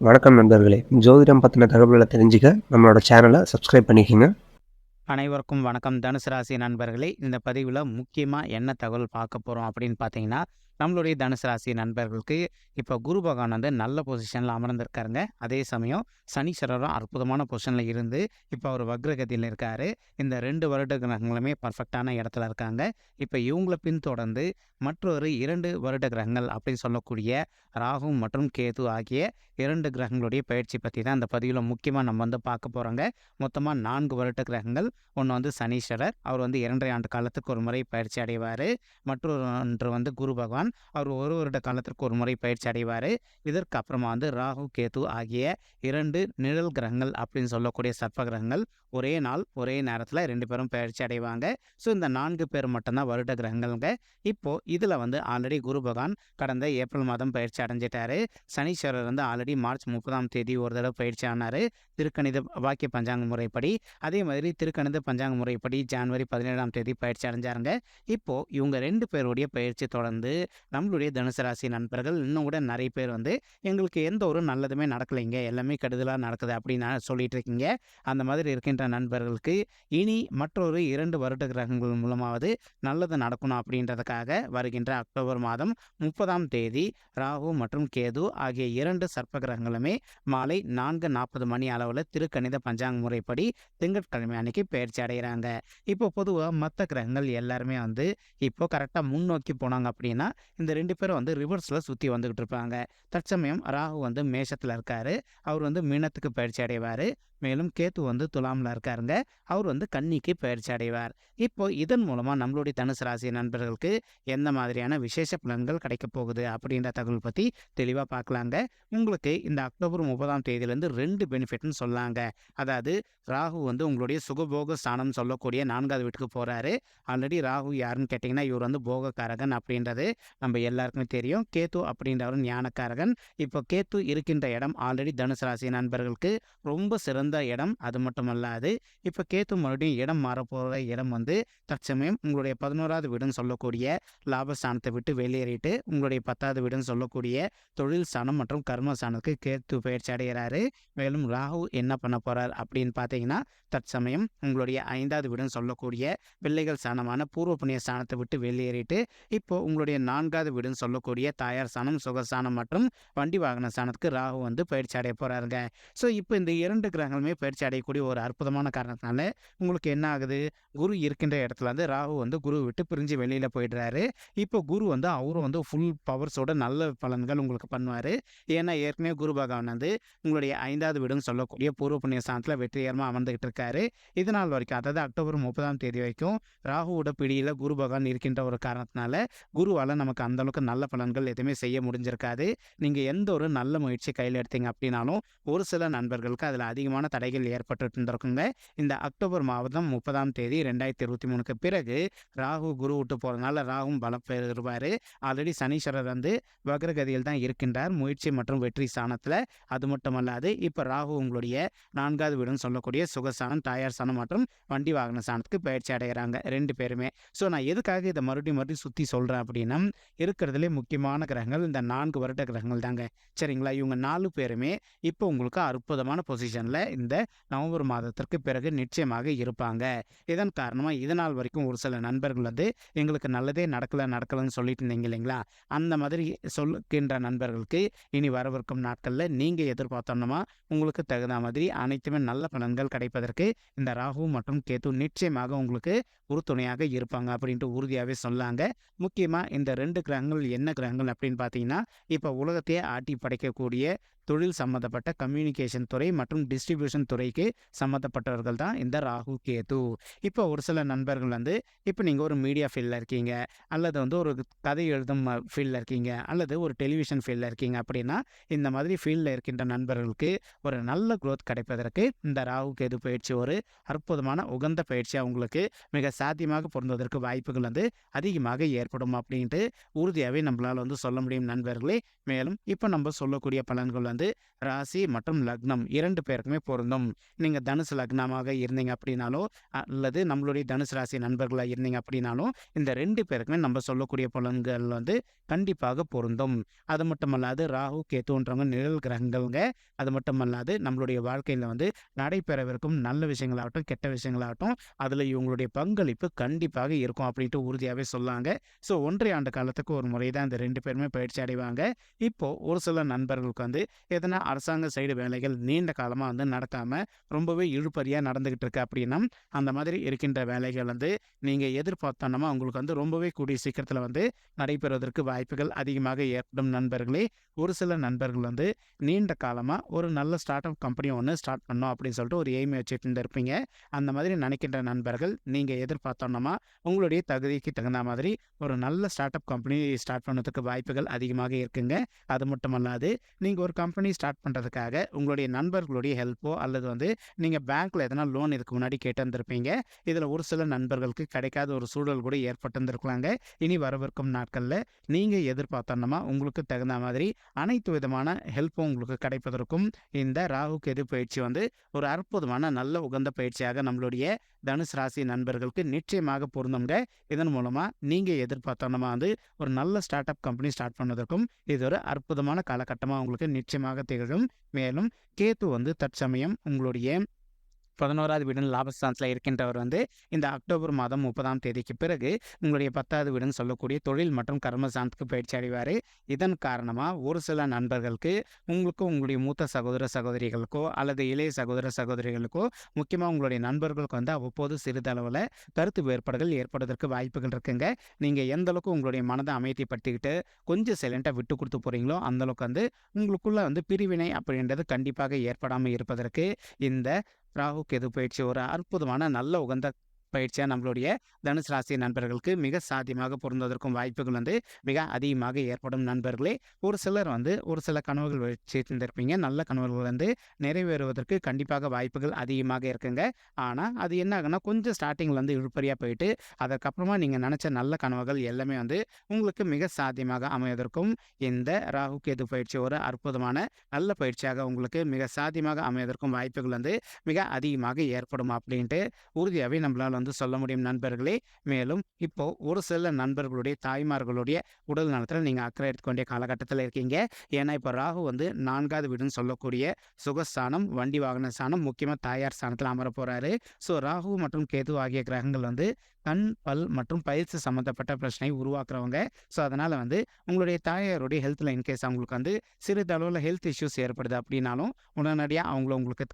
வணக்கம் நண்பர்களே. ஜோதிடம் பத்தின தகவல்கள தெரிஞ்சுக்க நம்மளோட சேனல சப்ஸ்கிரைப் பண்ணிக்கங்க. அனைவருக்கும் வணக்கம். தனுசு ராசி நண்பர்களே, இந்த பதிவில் முக்கியமாக என்ன தகவல் பார்க்க போகிறோம் அப்படின்னு பார்த்தீங்கன்னா, நம்மளுடைய தனுசு ராசி நண்பர்களுக்கு இப்போ குரு பகவான் வந்து நல்ல பொசிஷனில் அமர்ந்திருக்காருங்க. அதே சமயம் சனீஸ்வரரும் அற்புதமான பொசிஷனில் இருந்து இப்போ அவர் வக்ரகதியில் இருக்காரு. இந்த 2 வருட கிரகங்களுமே பர்ஃபெக்டான இடத்துல இருக்காங்க. இப்போ இவங்கள பின்தொடர்ந்து மற்றொரு 2 வருட கிரகங்கள் அப்படின்னு சொல்லக்கூடிய ராகு மற்றும் கேது ஆகிய 2 கிரகங்களுடைய பயிற்சி பற்றி தான் இந்த பதிவில் முக்கியமாக நம்ம வந்து பார்க்க போகிறோங்க. மொத்தமாக 4 வருட கிரகங்கள். ஒன்று வந்து சனீஸ்வரர், அவர் வந்து 2.5 ஆண்டு காலத்துக்கு ஒரு முறை பயிற்சி அடைவார். மற்றொன்று வந்து குரு பகவான், அவர் 1 வருட காலத்திற்கு ஒரு முறை பயிற்சி அடைவார். இதற்கு அப்புறமா வந்து ராகு கேது ஆகிய 2 நிழல் கிரகங்கள் அப்படின்னு சொல்லக்கூடிய சர்ப்ப கிரகங்கள் ஒரே நாள் ஒரே நேரத்தில் 2 பேரும் பயிற்சி அடைவாங்க. ஸோ இந்த 4 பேர் மட்டும்தான் வருட கிரகங்கள்ங்க. இப்போ இதில் வந்து ஆல்ரெடி குரு பகவான் கடந்த ஏப்ரல் மாதம் பயிற்சி அடைஞ்சிட்டாரு. சனீஸ்வரர் வந்து ஆல்ரெடி மார்ச் 30ஆம் தேதி ஒரு தடவை பயிற்சி ஆனார் திருக்கணித வாக்கிய பஞ்சாங்க முறைப்படி. அதே மாதிரி திருக்கணித பஞ்சாங்க முறைப்படி ஜனவரி 17ஆம் தேதி பயிற்சி அடைஞ்சாருங்க. இப்போ இவங்க 2 பேருடைய பயிற்சி தொடர்ந்து நம்மளுடைய தனுசு ராசி நண்பர்கள் இன்னும் கூட நிறைய பேர் வந்து எங்களுக்கு எந்த ஒரு நல்லதுமே நடக்கலைங்க, எல்லாமே கெடுதலாக நடக்குது அப்படின்னு சொல்லிட்டு இருக்கீங்க. அந்த மாதிரி இருக்கின்ற நண்பர்களுக்கு இனி மற்றொரு 2 வருட கிரகங்கள் மூலமாவது நல்லது நடக்கணும் அப்படின்றதுக்காக வருகின்ற அக்டோபர் மாதம் 30ஆம் தேதி ராகு மற்றும் கேது ஆகிய 2 சர்ப்ப கிரகங்களுமே மாலை 4:40 மணி அளவில் திருக்கணித பஞ்சாங்க முறைப்படி திங்கட்கிழமை அன்னைக்கு பயிற்சி அடைகிறாங்க. இப்போ பொதுவாக மற்ற கிரகங்கள் எல்லாருமே வந்து இப்போ கரெக்டாக முன்னோக்கி போனாங்க அப்படின்னா இந்த 2 பேரும் வந்து ரிவர்ஸில் சுற்றி வந்துக்கிட்டு இருப்பாங்க. தற்சமயம் ராகு வந்து மேஷத்தில் இருக்காரு, அவர் வந்து மீனத்துக்கு பயிற்சி அடைவார். மேலும் கேத்து வந்து துலாமில் இருக்காருங்க, அவர் வந்து கன்னிக்கு பயிற்சி அடைவார். இப்போ இதன் மூலமாக நம்மளுடைய தனுசு ராசி நண்பர்களுக்கு எந்த மாதிரியான விசேஷ பலன்கள் கிடைக்க போகுது அப்படின்ற தகவல் பற்றி தெளிவாக பார்க்கலாங்க. உங்களுக்கு இந்த அக்டோபர் 30ஆம் தேதியிலேருந்து 2 பெனிஃபிட்னு சொல்லாங்க. அதாவது ராகு வந்து உங்களுடைய சுகபோக ஸ்தானம் சொல்லக்கூடிய 4வது வீட்டுக்கு போகிறாரு. ஆல்ரெடி ராகு யாருன்னு கேட்டிங்கன்னா இவர் வந்து போகக்காரகன் அப்படின்றது நம்ம எல்லாருக்குமே தெரியும். கேத்து அப்படின்றவர் ஞானக்காரகன். இப்போ கேத்து இருக்கின்ற இடம் ஆல்ரெடி தனுசு ராசி நண்பர்களுக்கு ரொம்ப சிறந்த இடம். அது மட்டுமல்லாது இப்போ கேத்து மறுபடியும் இடம் மாறப்போகிற இடம் வந்து தற்சமயம் உங்களுடைய 11வது வீடுன்னு சொல்லக்கூடிய லாபஸ்தானத்தை விட்டு வெளியேறிட்டு உங்களுடைய 10வது வீடுன்னு சொல்லக்கூடிய தொழில் ஸ்தானம் மற்றும் கர்ம ஸ்தானத்துக்கு கேத்து பயிற்சி அடைகிறாரு. மேலும் ராகு என்ன பண்ண போறார் அப்படின்னு பார்த்தீங்கன்னா தற்சமயம் உங்களுடைய 5வது வீடுன்னு சொல்லக்கூடிய பிள்ளைகள் ஸ்தானமான பூர்வ புண்ணிய ஸ்தானத்தை விட்டு வெளியேறிட்டு இப்போ உங்களுடைய 4வது வீடுன்னு சொல்லக்கூடிய தாயார் ஸ்தானம் சுகஸ்தானம் மற்றும் வண்டி வாகன ஸ்தானத்துக்கு ராகு வந்து பயிற்சி அடைய போறாருங்க. ஸோ இப்போ இந்த 2 கிரகங்களுமே பயிற்சி அடையக்கூடிய ஒரு அற்புதமான காரணத்தினால உங்களுக்கு என்ன ஆகுது, குரு இருக்கின்ற இடத்துல வந்து ராகு வந்து குரு விட்டு பிரிஞ்சு வெளியில போயிடுறாரு. இப்போ குரு வந்து அவரும் வந்து ஃபுல் பவர்ஸோட நல்ல பலன்கள் உங்களுக்கு பண்ணுவார். ஏன்னா ஏற்கனவே குரு பகவான் வந்து உங்களுடைய 5வது வீடுன்னு சொல்லக்கூடிய பூர்வ புண்ணிய ஸ்தானத்தில் வெற்றிகரமாக அமர்ந்துகிட்டு இருக்காரு. இதனால் வரைக்கும் அதாவது அக்டோபர் 30ஆம் தேதி வரைக்கும் ராகுவோட பிடியில் குரு பகவான் இருக்கின்ற ஒரு காரணத்தினால குருவால் நமக்கு அந்த அளவுக்கு நல்ல பலன்கள் எதுவுமே செய்ய முடிஞ்சிருக்காது. நீங்கள் எந்த ஒரு நல்ல முயற்சி கையில் எடுத்தீங்க அப்படின்னாலும் ஒரு சில நண்பர்களுக்கு அதில் அதிகமான தடைகள் ஏற்பட்டு இருந்திருக்குங்க. இந்த அக்டோபர் மாதம் 30ஆம் தேதி 2023க்கு பிறகு ராகு குரு விட்டு போகிறதுனால ராகும் பலம் பெறுவார். ஆல்ரெடி சனீஸ்வரர் வந்து வக்ரகதியில் தான் இருக்கின்றார் முயற்சி மற்றும் வெற்றி ஸ்தானத்தில். அது மட்டுமல்லாது இப்போ ராகு உங்களுடைய 4வது வீடுன்னு சொல்லக்கூடிய சுகஸ்தானம் தாயார் ஸ்தானம் மற்றும் வண்டி வாகன ஸ்தானத்துக்கு பயிற்சி அடைகிறாங்க 2 பேருமே. ஸோ நான் எதுக்காக இதை மறுபடியும் சுற்றி சொல்கிறேன் அப்படின்னா இருக்கிறதுலே முக்கியமான கிரகங்கள் இந்த 4 வருட கிரகங்கள் தாங்க. சரிங்களா, இவங்க 4 பேருமே இப்போ உங்களுக்கு அற்புதமான பொசிஷனில் இந்த நவம்பர் மாதத்திற்கு பிறகு நிச்சயமாக இருப்பாங்க. இதன் காரணமாக இதனால் வரைக்கும் ஒரு சில நண்பர்கள் வந்து எங்களுக்கு நல்லதே நடக்கலைன்னு சொல்லிட்டு இருந்தீங்க இல்லைங்களா, அந்த மாதிரி சொல்லுகின்ற நண்பர்களுக்கு இனி வரவிருக்கும் நாட்களில் நீங்கள் எதிர்பார்த்தோம்னா உங்களுக்கு தகுந்த மாதிரி அனைத்துமே நல்ல பலன்கள் கிடைப்பதற்கு இந்த ராகு மற்றும் கேது நிச்சயமாக உங்களுக்கு உறுதுணையாக இருப்பாங்க அப்படின்ட்டு உறுதியாகவே சொல்லாங்க. முக்கியமாக இந்த 2 கிரகங்கள் என்ன கிரகங்கள் அப்படின்னு பார்த்தீங்கன்னா இப்போ உலகத்தையே ஆட்டி படைக்கக்கூடிய தொழில் சம்மந்தப்பட்ட கம்யூனிகேஷன் துறை மற்றும் டிஸ்ட்ரிபியூஷன் துறைக்கு சம்மந்தப்பட்டவர்கள் தான் இந்த ராகு கேது. இப்போ ஒரு சில நண்பர்கள் வந்து இப்போ நீங்கள் ஒரு மீடியா ஃபீல்டில் இருக்கீங்க, அல்லது வந்து ஒரு கதை எழுதும் ஃபீல்டில் இருக்கீங்க, அல்லது ஒரு டெலிவிஷன் ஃபீல்டில் இருக்கீங்க அப்படின்னா இந்த மாதிரி ஃபீல்டில் இருக்கின்ற நண்பர்களுக்கு ஒரு நல்ல க்ரோத் கிடைப்பதற்கு இந்த ராகு கேது பயிற்சி ஒரு அற்புதமான உகந்த பயிற்சியாக உங்களுக்கு மிக சாத்தியமாக பொருந்துவதற்கு வாய்ப்புகள் வந்து அதிகமாக ஏற்படும் அப்படின்ட்டு உறுதியாகவே நம்மளால் வந்து சொல்ல முடியும் நண்பர்களே. மேலும் இப்போ நம்ம சொல்லக்கூடிய பலன்கள் வந்து வந்து ராசி மற்றும் லக்னம் 2 பேருக்குமே பொருந்தும். நீங்க தனுசு லக்னமாக இருந்தீங்க அப்படின்னாலோ, அல்லது நம்மளுடைய தனுசு ராசி நண்பர்களா இருந்தீங்க அப்படின்னாலும், இந்த 2 பேருக்குமே நம்ம சொல்லக்கூடிய பலன்கள் வந்து கண்டிப்பாக பொருந்தும். அது மட்டுமல்லாது ராகு, கேதுன்றவங்க நிழல் கிரகங்கள்ங்க. அது மட்டுமல்லாது நம்மளுடைய வாழ்க்கையில வந்து நடைபெறவிருக்கும் நல்ல விஷயங்களாகட்டும், கெட்ட விஷயங்களாகட்டும், அதில இவங்களுடைய பங்களிப்பு கண்டிப்பாக இருக்கும் அப்படின்ட்டு உறுதியாவே சொல்லாங்க. ஸோ 1 1/2 ஆண்டு காலத்துக்கு ஒரு முறை தான் இந்த 2 பேருமே பயிற்சி அடைவாங்க. இப்போ ஒரு சில நண்பர்களுக்கு வந்து எதனா அரசாங்க சைடு வேலைகள் நீண்ட காலமா வந்து நடக்காம ரொம்பவே இழுபறியா நடந்துகிட்டு இருக்கு அப்படின்னா, அந்த மாதிரி இருக்கின்ற வேலைகள் வந்து நீங்க எதிர்பார்த்தோன்னா உங்களுக்கு வந்து ரொம்பவே கூடிய சீக்கிரத்தில வந்து நடைபெறுவதற்கு வாய்ப்புகள் அதிகமாக ஏற்படும் நண்பர்களே. ஒரு சில நண்பர்கள் வந்து நீண்ட காலமா ஒரு நல்ல ஸ்டார்ட் அப் கம்பெனி ஒண்ணு ஸ்டார்ட் பண்ணணும் அப்படின்னு சொல்லிட்டு ஒரு எய்ம் வச்சுட்டு இருப்பீங்க. அந்த மாதிரி நினைக்கின்ற நண்பர்கள் நீங்க எதிர்பார்த்தோன்னா உங்களுடைய தகுதிக்கு தகுந்த மாதிரி ஒரு நல்ல ஸ்டார்ட் அப் கம்பெனி ஸ்டார்ட் பண்ணதுக்கு வாய்ப்புகள் அதிகமாக இருக்குங்க. அது மட்டுமல்லாது நீங்க ஒரு கம்பெனி ஸ்டார்ட் பண்றதுக்காக உங்களுடைய நண்பர்களுடைய ஹெல்ப்போ அல்லது வந்து நீங்க பேங்க்ல எதனா லோன் இதுக்கு முன்னாடி கேட்டு வந்திருப்பீங்க. இதுல ஒரு சில நண்பர்களுக்கு கிடைக்காத ஒரு சூழல் கூட ஏற்பட்டிருந்திருக்கலாங்க. இனி வரவிருக்கும் நாட்கள்ல நீங்க எதிர்பார்த்தோன்னா உங்களுக்கு தகுந்த மாதிரி அனைத்து விதமான ஹெல்ப்பும் உங்களுக்கு கிடைப்பதற்கும் இந்த ராகு கேது பயிற்சி வந்து ஒரு அற்புதமான நல்ல உகந்த பயிற்சியாக நம்மளுடைய தனுசு ராசி நண்பர்களுக்கு நிச்சயமாக பொருந்துங்க. இதன் மூலமா நீங்க எதிர்பார்த்தோன்னா வந்து ஒரு நல்ல ஸ்டார்ட் அப் கம்பெனி ஸ்டார்ட் பண்ணதற்கும் இது ஒரு அற்புதமான காலகட்டமா உங்களுக்கு நிச்சயமாக திகழும். மேலும் கேது வந்து தற்சமயம் உங்களுடைய 11வது வீடுன்னு லாபஸ்தானத்தில் இருக்கின்றவர் வந்து இந்த அக்டோபர் மாதம் 30ஆம் தேதிக்கு பிறகு உங்களுடைய 10வது வீடுன்னு சொல்லக்கூடிய தொழில் மற்றும் கர்மஸ்தானத்துக்கு பயிற்சி அடைவார். இதன் காரணமாக ஒரு சில நண்பர்களுக்கு உங்களுக்கும் உங்களுடைய மூத்த சகோதர சகோதரிகளுக்கோ அல்லது இளைய சகோதர சகோதரிகளுக்கோ முக்கியமாக உங்களுடைய நண்பர்களுக்கு வந்து அவ்வப்போது சிறிதளவில் கருத்து வேறுபாடுகள் ஏற்படுவதற்கு வாய்ப்புகள் இருக்குங்க. நீங்கள் எந்த அளவுக்கு உங்களுடைய மனதை அமைதிப்படுத்திக்கிட்டு கொஞ்சம் சைலண்டாக விட்டு கொடுத்து போகிறீங்களோ அந்தளவுக்கு வந்து உங்களுக்குள்ள வந்து பிரிவினை அப்படின்றது கண்டிப்பாக ஏற்படாமல் இருப்பதற்கு இந்த ராகு கேது பயிற்சி ஒரு அற்புதமான நல்ல உகந்த பயிற்சியாக நம்மளுடைய தனுசு ராசி நண்பர்களுக்கு மிக சாத்தியமாக பொருந்துவதற்கும் வாய்ப்புகள் வந்து மிக அதிகமாக ஏற்படும் நண்பர்களே. ஒரு சிலர் வந்து ஒரு சில கனவுகள் வச்சிருந்திருப்பீங்க. நல்ல கனவுகள் வந்து நிறைவேறுவதற்கு கண்டிப்பாக வாய்ப்புகள் அதிகமாக இருக்குங்க. ஆனால் அது என்ன ஆகுனா கொஞ்சம் ஸ்டார்டிங்கில் வந்து இழுபறியாக போயிட்டு அதற்கப்புறமா நீங்கள் நினச்ச நல்ல கனவுகள் எல்லாமே வந்து உங்களுக்கு மிக சாத்தியமாக அமைவதற்கும் இந்த ராகு கேது பயிற்சி ஒரு அற்புதமான நல்ல பயிற்சியாக உங்களுக்கு மிக சாத்தியமாக அமைவதற்கும் வாய்ப்புகள் வந்து மிக அதிகமாக ஏற்படும் அப்படின்ட்டு உறுதியாகவே நம்மளால் வந்து சொல்ல முடியும் நண்பர்களே. மேலும் இப்போ ஒரு சில நண்பர்களுடைய தாய்மார்களுடைய உடல் நலத்தில் நீங்கள் அக்கறை எடுத்துக்க வேண்டிய காலகட்டத்தில் இருக்கீங்க. ஏன்னா இப்போ ராகு வந்து 4வது வீடுன்னு சொல்லக்கூடிய சுகஸ்தானம், வண்டி வாகன ஸ்தானம், முக்கியமாக தாயார் ஸ்தானத்தில் அமர போறாரு. ஸோ ராகு மற்றும் கேது ஆகிய கிரகங்கள் வந்து கண், பல் மற்றும் பயிற்சி சம்மந்தப்பட்ட பிரச்சனை உருவாக்குறவங்க. ஸோ அதனால் வந்து உங்களுடைய தாயாருடைய ஹெல்த்தில் இன்கேஸ் அவங்களுக்கு வந்து சிறிதளவில் ஹெல்த் இஷ்யூஸ் ஏற்படுது அப்படின்னாலும் உடனடியாக அவங்கள உங்களுக்கு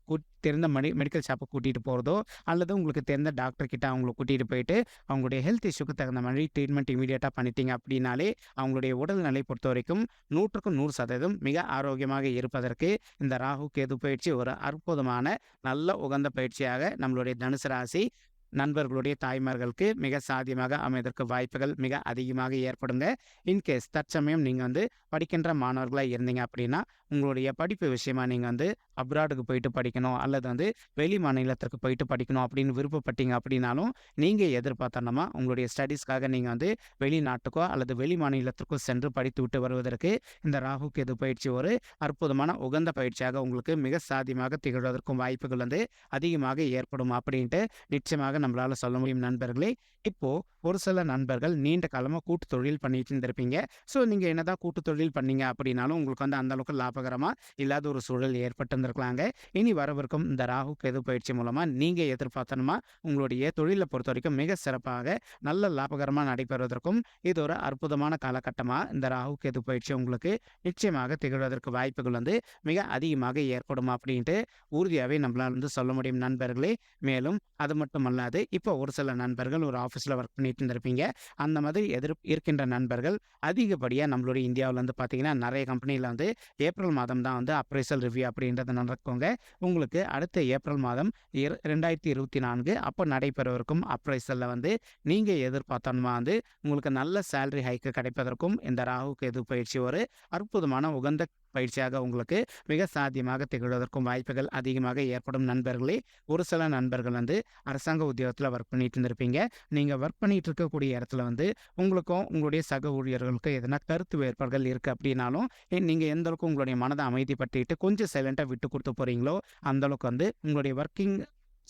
தெரிந்த மெடிக்கல் ஷாப்பை கூட்டிகிட்டு போகிறதோ அல்லது உங்களுக்கு தெரிந்த டாக்டர் கிட்ட அவங்கள கூட்டிகிட்டு போயிட்டு அவங்களுடைய ஹெல்த் இஷ்யூக்கு தகுந்த மாதிரி ட்ரீட்மெண்ட் இமீடியட்டாக பண்ணிட்டீங்க அப்படின்னாலே அவங்களுடைய உடல்நிலை பொறுத்த வரைக்கும் 100க்கு 100% மிக ஆரோக்கியமாக இருப்பதற்கு இந்த ராகு கேது பயிற்சி ஒரு அற்புதமான நல்ல உகந்த பயிற்சியாக நம்மளுடைய தனுசு ராசி நண்பர்களுடைய தாய்மார்களுக்கு மிக சாத்தியமாக அமைவதற்கு வாய்ப்புகள் மிக அதிகமாக ஏற்படுங்க. இன்கேஸ் தற்சமயம் நீங்கள் வந்து படிக்கின்ற மாணவர்களாக இருந்தீங்க அப்படின்னா உங்களுடைய படிப்பு விஷயமா நீங்கள் வந்து அப்ராடுக்கு போயிட்டு படிக்கணும் அல்லது வந்து வெளி மாநிலத்திற்கு போயிட்டு படிக்கணும் அப்படின்னு விருப்பப்பட்டீங்க அப்படின்னாலும் நீங்கள் எதிர்பார்த்தோன்னா உங்களுடைய ஸ்டடீஸ்க்காக நீங்கள் வந்து வெளிநாட்டுக்கோ அல்லது வெளி மாநிலத்திற்கோ சென்று படித்து விட்டு வருவதற்கு இந்த ராகு கேது பயிற்சி ஒரு அற்புதமான உகந்த பயிற்சியாக உங்களுக்கு மிக சாத்தியமாக திகழ்வதற்கும் வாய்ப்புகள் வந்து அதிகமாக ஏற்படும் அப்படின்ட்டு நிச்சயமாக நம்மளால சொல்ல முடியும் நண்பர்களே. இப்போ ஒரு சில நண்பர்கள் நீண்ட காலமாக கூட்டு தொழில் பண்ணிட்டு இருந்திருப்பீங்க. ஸோ நீங்கள் என்னதான் கூட்டு தொழில் பண்ணீங்க அப்படின்னாலும் உங்களுக்கு வந்து அந்த அளவுக்கு லாபகரமாக இல்லாத ஒரு சூழல் ஏற்பட்டிருந்திருக்கலாங்க. இனி வரவிருக்கும் இந்த ராகு கேது பயிற்சி மூலமாக நீங்கள் எதிர்பார்த்தணுமா உங்களுடைய தொழிலை பொறுத்த வரைக்கும் மிக சிறப்பாக நல்ல லாபகரமாக நடைபெறுவதற்கும் இது ஒரு அற்புதமான காலகட்டமாக இந்த ராகு கேது பயிற்சி உங்களுக்கு நிச்சயமாக திகழ்வதற்கு வாய்ப்புகள் வந்து மிக அதிகமாக ஏற்படும் அப்படின்ட்டு உறுதியாகவே நம்மளால் வந்து சொல்ல முடியும் நண்பர்களே. மேலும் அது மட்டுமல்லாது இப்போ ஒரு சில நண்பர்கள் ஒரு ஆஃபீஸில் ஒர்க் பண்ணிட்டு இருந்திருப்பீங்க. அந்த மாதிரி இருக்கின்ற நண்பர்கள் அதிகப்படியாக நம்மளுடைய இந்தியாவில் வந்து பார்த்தீங்கன்னா நிறைய கம்பெனியில் வந்து ஏப்ரல் மாதம் தான் வந்து அப்ரைசல் ரிவ்யூ அப்படின்றத நடக்குங்க. உங்களுக்கு அடுத்த ஏப்ரல் மாதம் 2024 அப்போ நடைபெறவிருக்கும் அப்ரைசலில் வந்து நீங்கள் எதிர்பார்த்தோம்னா வந்து உங்களுக்கு நல்ல சேலரி ஹைக்கு கிடைப்பதற்கும் இந்த ராகு கேது பயிற்சி ஒரு அற்புதமான உகந்த பயிற்சியாக உங்களுக்கு மிக சாத்தியமாக திகழ்வதற்கும் வாய்ப்புகள் அதிகமாக ஏற்படும் நண்பர்களே. ஒரு சில நண்பர்கள் வந்து அரசாங்க உத்தியோகத்தில் ஒர்க் பண்ணிட்டு இருந்திருப்பீங்க. நீங்கள் ஒர்க் பண்ணிட்டு இருக்கக்கூடிய இடத்துல வந்து உங்களுக்கும் உங்களுடைய சக ஊழியர்களுக்கும் எதனா கருத்து வேறுபாடுகள் இருக்குது அப்படின்னாலும் நீங்கள் எந்த அளவுக்கு உங்களுடைய மனதை அமைதிப்படுத்திட்டு கொஞ்சம் சைலண்ட்டாக விட்டு கொடுத்து போகிறீங்களோ அந்த அளவுக்கு வந்து உங்களுடைய ஒர்க்கிங்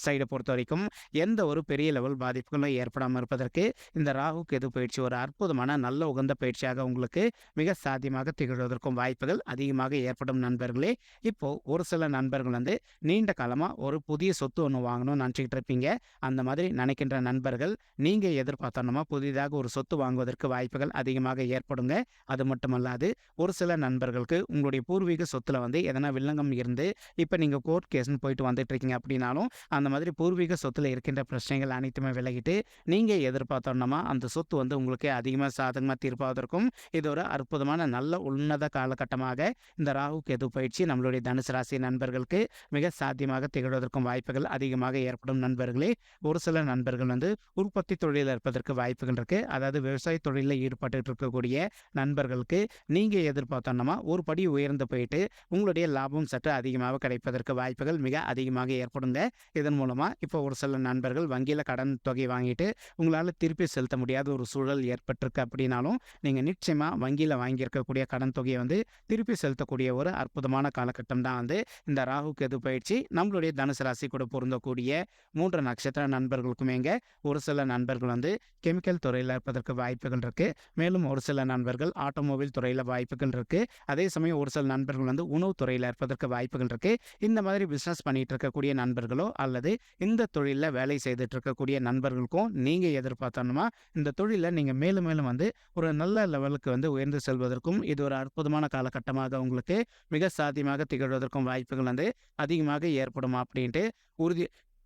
சைடை பொறுத்த வரைக்கும் எந்த ஒரு பெரிய லெவல் பாதிப்புகளும் ஏற்படாமல் இருப்பதற்கு இந்த ராகு கேது பயிற்சி ஒரு அற்புதமான நல்ல உகந்த பயிற்சியாக உங்களுக்கு மிக சாத்தியமாக திகழ்வதற்கும் வாய்ப்புகள் அதிகமாக ஏற்படும் நண்பர்களே. இப்போது ஒரு சில நண்பர்கள் வந்து நீண்ட காலமாக ஒரு புதிய சொத்து ஒன்று வாங்கணும்னு நினச்சிக்கிட்டு இருப்பீங்க. அந்த மாதிரி நினைக்கின்ற நண்பர்கள் நீங்கள் எதிர்பார்த்தோன்னா புதிதாக ஒரு சொத்து வாங்குவதற்கு வாய்ப்புகள் அதிகமாக ஏற்படுங்க. அது மட்டுமல்லாது ஒரு சில நண்பர்களுக்கு உங்களுடைய பூர்வீக சொத்தில் வந்து எதனா வில்லங்கம் இருந்து இப்போ நீங்கள் கோர்ட் கேஸ்ன்னு போயிட்டு வந்துட்டு இருக்கீங்க அப்படின்னாலும் அந்த மாதிரி பூர்வீக சொத்தில் இருக்கின்ற பிரச்சனைகள் அனைத்துமே விலகிட்டு நீங்கள் எதிர்பார்த்தோன்னா அந்த சொத்து வந்து உங்களுக்கு அதிகமாக சாதகமாக தீர்ப்பாவதற்கும் இது ஒரு அற்புதமான நல்ல உன்னத காலகட்டமாக இந்த ராகு கேது பயிற்சி நம்மளுடைய தனுசு ராசி நண்பர்களுக்கு மிக சாத்தியமாக திகழ்வதற்கும் வாய்ப்புகள் அதிகமாக ஏற்படும் நண்பர்களே. ஒரு சில நண்பர்கள் வந்து உற்பத்தி தொழிலில் இருப்பதற்கு வாய்ப்புகள் இருக்குது. அதாவது விவசாய தொழிலில் ஈடுபட்டு இருக்கக்கூடிய நண்பர்களுக்கு நீங்கள் எதிர்பார்த்தோன்னா ஒரு படி உயர்ந்து போயிட்டு உங்களுடைய லாபம் சற்று அதிகமாக கிடைப்பதற்கு வாய்ப்புகள் மிக அதிகமாக ஏற்படுங்க. இதன் மூலமாக இப்போ ஒரு சில நண்பர்கள் வங்கியில் கடன் தொகை வாங்கிட்டு உங்களால் திருப்பி செலுத்த முடியாத ஒரு சூழல் ஏற்பட்டிருக்கு அப்படின்னாலும் நீங்கள் நிச்சயமாக வங்கியில் வாங்கியிருக்கக்கூடிய கடன் தொகையை வந்து திருப்பி செலுத்தக்கூடிய ஒரு அற்புதமான காலகட்டம் தான் வந்து இந்த ராகு கேது பயிற்சி. நம்மளுடைய தனுசு ராசி கூட பொருந்தக்கூடிய 3 நட்சத்திர நண்பர்களுக்குமேங்க ஒரு சில நண்பர்கள் வந்து கெமிக்கல் துறையில் இருப்பதற்கு வாய்ப்புகள் இருக்குது. மேலும் ஒரு சில நண்பர்கள் ஆட்டோமொபைல் துறையில் வாய்ப்புகள் இருக்குது. அதே சமயம் ஒரு சில நண்பர்கள் வந்து உணவு துறையில் இருப்பதற்கு வாய்ப்புகள் இருக்குது. இந்த மாதிரி பிஸ்னஸ் பண்ணிட்டு இருக்கக்கூடிய நண்பர்களோ அல்லது இந்த தொழிலில் வேலை செய்துட்டு இருக்கக்கூடிய நண்பர்களுக்கும் நீங்கள் எதிர்பார்த்தோன்னா இந்த தொழிலில் நீங்கள் மேலும் மேலும் வந்து ஒரு நல்ல லெவலுக்கு வந்து உயர்ந்து செல்வதற்கும் இது ஒரு அற்புதமான காலகட்டமாக உங்களுக்கு மிக சாத்தியமாக திகழ்வதற்கும் வாய்ப்புகள் வந்து அதிகமாக ஏற்படும் அப்படின்ட்டு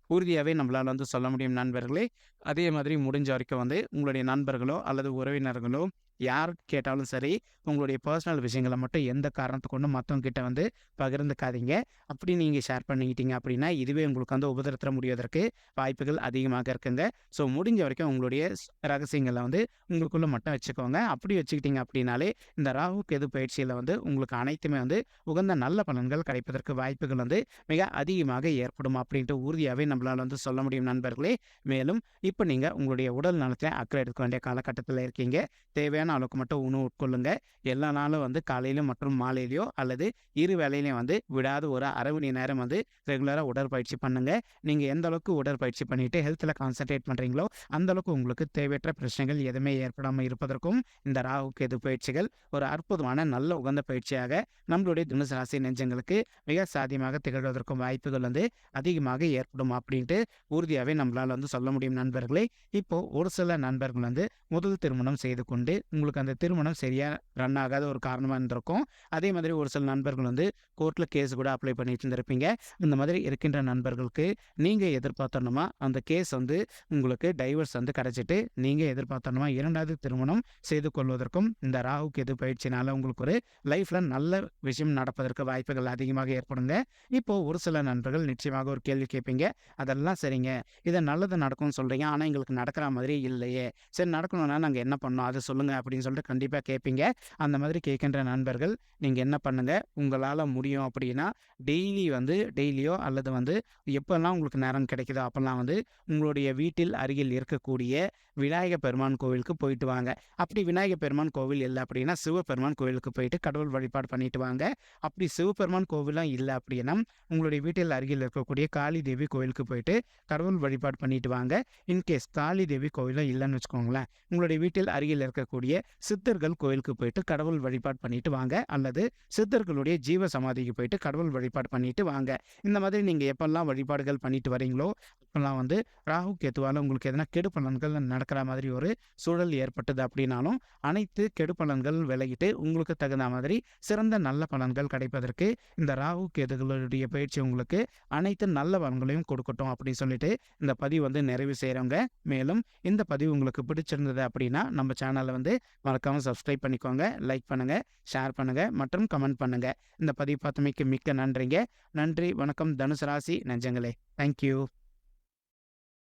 உறுதியாகவே நம்மளால் வந்து சொல்ல முடியும் நண்பர்களே. அதே மாதிரி முடிஞ்ச வரைக்கும் வந்து உங்களுடைய நண்பர்களோ அல்லது உறவினர்களோ யார் கேட்டாலும் சரி உங்களுடைய பர்சனல் விஷயங்களை மட்டும் எந்த காரணத்தை கொண்டு மற்றவங்க கிட்ட வந்து பகிர்ந்துக்காதீங்க. அப்படி நீங்கள் ஷேர் பண்ணிக்கிட்டீங்க அப்படின்னா இதுவே உங்களுக்கு வந்து உபதிரத்த முடிவதற்கு வாய்ப்புகள் அதிகமாக இருக்குங்க. ஸோ முடிஞ்ச வரைக்கும் உங்களுடைய ரகசியங்களை வந்து உங்களுக்குள்ளே மட்டும் வச்சுக்கோங்க. அப்படி வச்சுக்கிட்டீங்க அப்படின்னாலே இந்த ராகு கேது பயிற்சியில் வந்து உங்களுக்கு அனைத்துமே வந்து உகந்த நல்ல பலன்கள் கிடைப்பதற்கு வாய்ப்புகள் வந்து மிக அதிகமாக ஏற்படும் அப்படின்ட்டு உறுதியாகவே நம்மளால் வந்து சொல்ல முடியும் நண்பர்களே. மேலும் இப்போ நீங்கள் உங்களுடைய உடல் நலத்தில் அக்கறை எடுக்க வேண்டிய காலகட்டத்தில் இருக்கீங்க. தேவையான அளவுக்கு மட்டும் உணவு உட்கொள்ளுங்க. எல்லா நாளும் வந்து காலையிலும் மற்றும் மாலையிலையோ அல்லது இரு வேளையிலையும் வந்து விடாத ஒரு அரை மணி நேரம் வந்து ரெகுலராக உடற்பயிற்சி பண்ணுங்க. நீங்கள் எந்த அளவுக்கு உடற்பயிற்சி பண்ணிட்டு ஹெல்த்தில் கான்சன்ட்ரேட் பண்ணுறீங்களோ அந்த அளவுக்கு உங்களுக்கு தேவையற்ற பிரச்சனைகள் எதுவுமே ஏற்படாமல் இருப்பதற்கும் இந்த ராகு கேது பயிற்சிகள் ஒரு அற்புதமான நல்ல உகந்த பயிற்சியாக நம்மளுடைய தனுசு ராசி நெஞ்சங்களுக்கு மிக சாத்தியமாக திகழ்வதற்கும் வாய்ப்புகள் வந்து அதிகமாக ஏற்படும் அப்படின்ட்டு உறுதியாகவே நம்மளால் வந்து சொல்ல முடியும் நண்பர்களே. இப்போ ஒரு சில நண்பர்கள் வந்து முதல் திருமணம் செய்து கொண்டு உங்களுக்கு அந்த திருமணம் சரியாக ரன் ஆகாத ஒரு காரணமாக இருந்திருக்கும். அதே மாதிரி ஒரு சில நண்பர்கள் வந்து கோர்ட்டில் கேஸ் கூட அப்ளை பண்ணிட்டு இருந்திருப்பீங்க. இந்த மாதிரி இருக்கின்ற நண்பர்களுக்கு நீங்கள் எதிர்பார்த்தோன்னா அந்த கேஸ் வந்து உங்களுக்கு டைவர்ஸ் வந்து கிடைச்சிட்டு நீங்கள் எதிர்பார்த்தோன்னா 2வது திருமணம் செய்து கொள்வதற்கும் இந்த ராகு கேது பயிற்சினால் உங்களுக்கு ஒரு லைஃப்பில் நல்ல விஷயம் நடப்பதற்கு வாய்ப்புகள் அதிகமாக ஏற்படுங்க. இப்போது ஒரு சில நண்பர்கள் நிச்சயமாக ஒரு கேள்வி கேட்பீங்க. அதெல்லாம் சரிங்க, இதை நல்லது நடக்கும்னு சொல்கிறீங்க, ஆனால் எங்களுக்கு நடக்கிற மாதிரி இல்லையே, சரி நடக்கணும்னா நாங்கள் என்ன பண்ணோம் அதை சொல்லுங்கள் அப்படின்னு சொல்லிட்டு கண்டிப்பாக கேட்பீங்க. அந்த மாதிரி கேட்கின்ற நண்பர்கள் நீங்கள் என்ன பண்ணுங்கள், உங்களால் முடியும் அப்படின்னா டெய்லியோ அல்லது வந்து எப்போல்லாம் உங்களுக்கு நேரம் கிடைக்குதோ அப்போல்லாம் வந்து உங்களுடைய வீட்டில் அருகில் இருக்கக்கூடிய விநாயகர் பெருமான் கோவிலுக்கு போயிட்டு வாங்க. அப்படி விநாயகர் பெருமான் கோவில் இல்லை அப்படின்னா சிவபெருமான் கோவிலுக்கு போயிட்டு கடவுள் வழிபாடு பண்ணிட்டு வாங்க. அப்படி சிவபெருமான் கோவிலும் இல்லை அப்படின்னா உங்களுடைய வீட்டில் அருகில் இருக்கக்கூடிய காளி தேவி கோவிலுக்கு போயிட்டு கடவுள் வழிபாடு பண்ணிட்டு வாங்க. இன்கேஸ் காளி தேவி கோவிலும் இல்லைன்னு வச்சுக்கோங்களேன், உங்களுடைய வீட்டில் அருகில் இருக்கக்கூடிய சித்தர்கள் கோவிலுக்கு போயிட்டு கடவுள் வழிபாடு பண்ணிட்டு வாங்க. அல்லது சித்தர்களுடைய ஜீவ சமாதிக்கு போயிட்டு கடவுள் வழிபாடு பண்ணிட்டு வாங்க. இந்த மாதிரி நீங்கள் எப்பெல்லாம் வழிபாடுகள் பண்ணிட்டு வரீங்களோ அப்போல்லாம் வந்து ராகு கேத்துவால் உங்களுக்கு எதனா கெடு பலன்கள் நடக்கிற மாதிரி ஒரு சூழல் ஏற்பட்டது அப்படின்னாலும் அனைத்து கெடு பலன்கள் விலகிட்டு உங்களுக்கு தகுந்த மாதிரி சிறந்த நல்ல பலன்கள் கிடைப்பதற்கு இந்த ராகு கேதுகளுடைய பயிற்சி உங்களுக்கு அனைத்து நல்ல பலன்களையும் கொடுக்கட்டும் அப்படின்னு சொல்லிட்டு இந்த பதிவு வந்து நிறைவு செய்கிறவங்க. மேலும் இந்த பதிவு உங்களுக்கு பிடிச்சிருந்தது அப்படின்னா நம்ம சேனலை வந்து மறக்காமல் சப்ஸ்கிரைப் பண்ணிக்கோங்க, லைக் பண்ணுங்கள், ஷேர் பண்ணுங்கள் மற்றும் கமெண்ட் பண்ணுங்கள். இந்த பதிவு பார்த்தமைக்கு மிக்க நன்றிங்க. நன்றி, வணக்கம் தனுசு ராசி நெஞ்சங்களே. தேங்க்யூ.